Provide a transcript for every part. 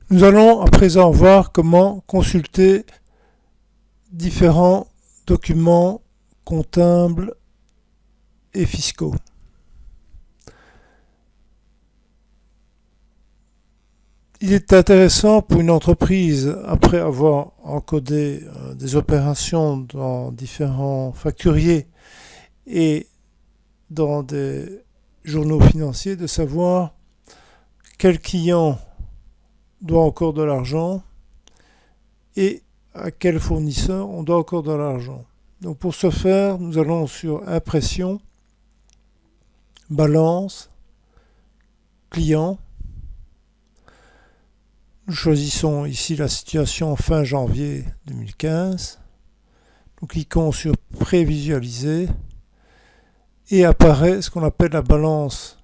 Nous allons à présent voir comment consulter différents documents comptables et fiscaux. Il est intéressant pour une entreprise, après avoir encodé des opérations dans différents facturiers et dans des journaux financiers, de savoir quel client doit encore de l'argent et à quel fournisseur on doit encore de l'argent. Donc pour ce faire, nous allons sur Impression, Balance, Client. Nous choisissons ici la situation fin janvier 2015. Nous cliquons sur Prévisualiser et apparaît ce qu'on appelle la balance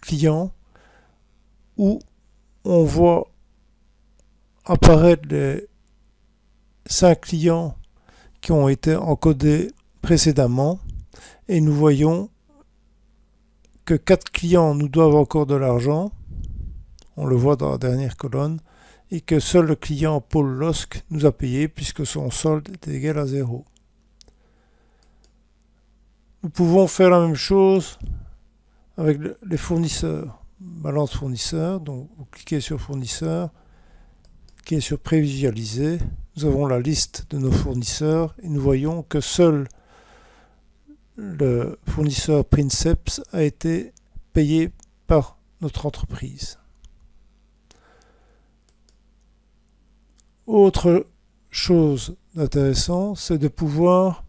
client où on voit apparaître les 5 clients qui ont été encodés précédemment et nous voyons que 4 clients nous doivent encore de l'argent, on le voit dans la dernière colonne, et que seul le client Paul Losc nous a payé puisque son solde est égal à 0. Nous pouvons faire la même chose avec les fournisseurs. Balance fournisseur, donc vous cliquez sur fournisseur, cliquez sur prévisualiser, nous avons la liste de nos fournisseurs et nous voyons que seul le fournisseur Princeps a été payé par notre entreprise. Autre chose d'intéressant, c'est de pouvoir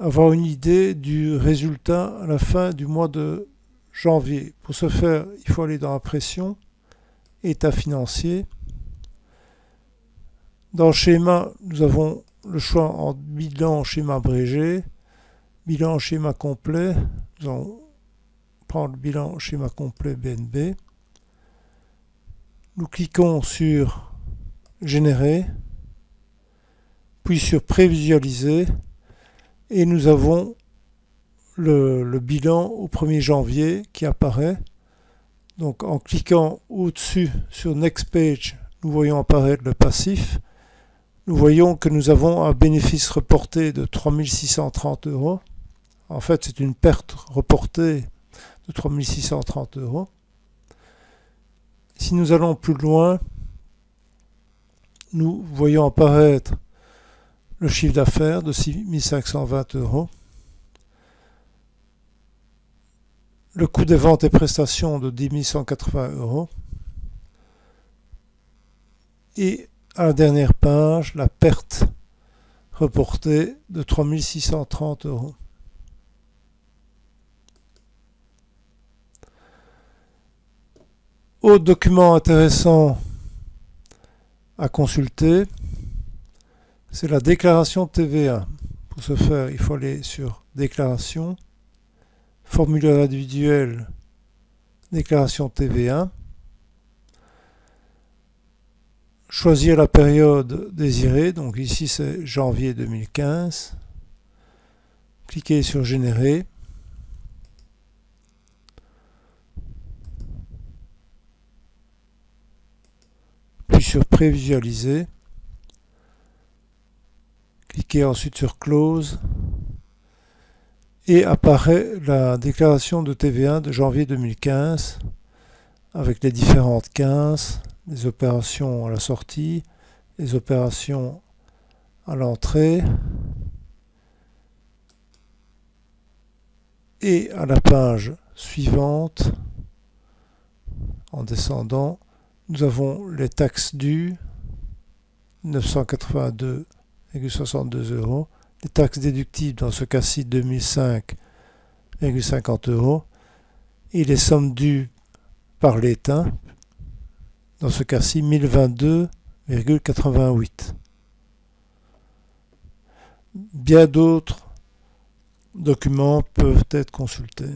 avoir une idée du résultat à la fin du mois de janvier. Pour ce faire, il faut aller dans Impression, État financier. Dans le schéma, nous avons le choix entre bilan, schéma abrégé, bilan, schéma complet. Nous allons prendre le bilan, schéma complet BNB. Nous cliquons sur Générer, puis sur Prévisualiser, et nous avons le bilan au 1er janvier qui apparaît. Donc en cliquant au-dessus sur Next Page, nous voyons apparaître le passif. Nous voyons que nous avons un bénéfice reporté de 3 630 €. En fait, c'est une perte reportée de 3 630 €. Si nous allons plus loin, nous voyons apparaître le chiffre d'affaires de 6 520 €, le coût des ventes et prestations de 10 180 € et à la dernière page, la perte reportée de 3 630 €. Autre document intéressant à consulter, c'est la déclaration de TVA. Pour ce faire, il faut aller sur Déclaration, Formulaire individuel, Déclaration TVA, choisir la période désirée, donc ici c'est janvier 2015, cliquez sur Générer, puis sur Prévisualiser, cliquez ensuite sur Close et apparaît la déclaration de TVA de janvier 2015 avec les différentes 15, les opérations à la sortie, les opérations à l'entrée et à la page suivante, en descendant, nous avons les taxes dues, 982,62 €, les taxes déductibles, dans ce cas-ci 2005,50 €, et les sommes dues par l'État, dans ce cas-ci 1022,88 €. Bien d'autres documents peuvent être consultés.